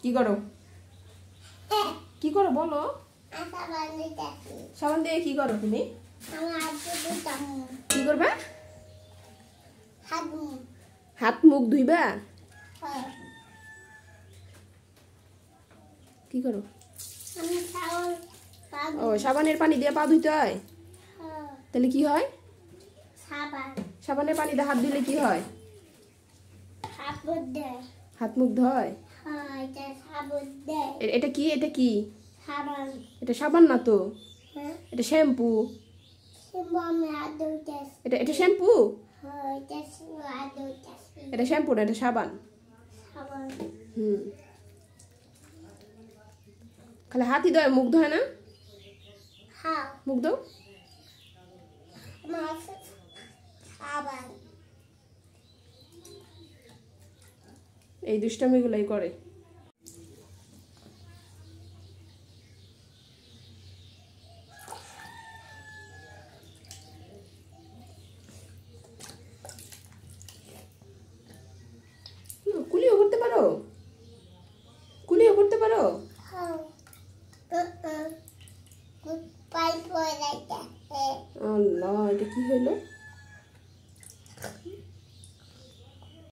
কি করো? কি করো বলো? সাবান দিয়ে কি করো তুমি? কি করবা? হাত মুখ ধুইবা? কি করো? ও সাবানের পানি দিয়ে পা ধুইতে হয়? তাহলে কি হয়? সাবানের পানি দিয়ে হাত দিলে কি হয়? হাত মুখ ধয়? এটা কি? এটা কি? এটা সাবান না তো, এটা শ্যাম্পু। এটা শ্যাম্পু? এটা শ্যাম্পু না, এটা সাবান। খালি হাতই ধয়, মুখ ধয় না? মুখ দাও। এই দুষ্টামিগুলাই করে। কুলিও করতে পারো? কুলিও করতে পারো? আল্লাহ, এটা কি হইলো?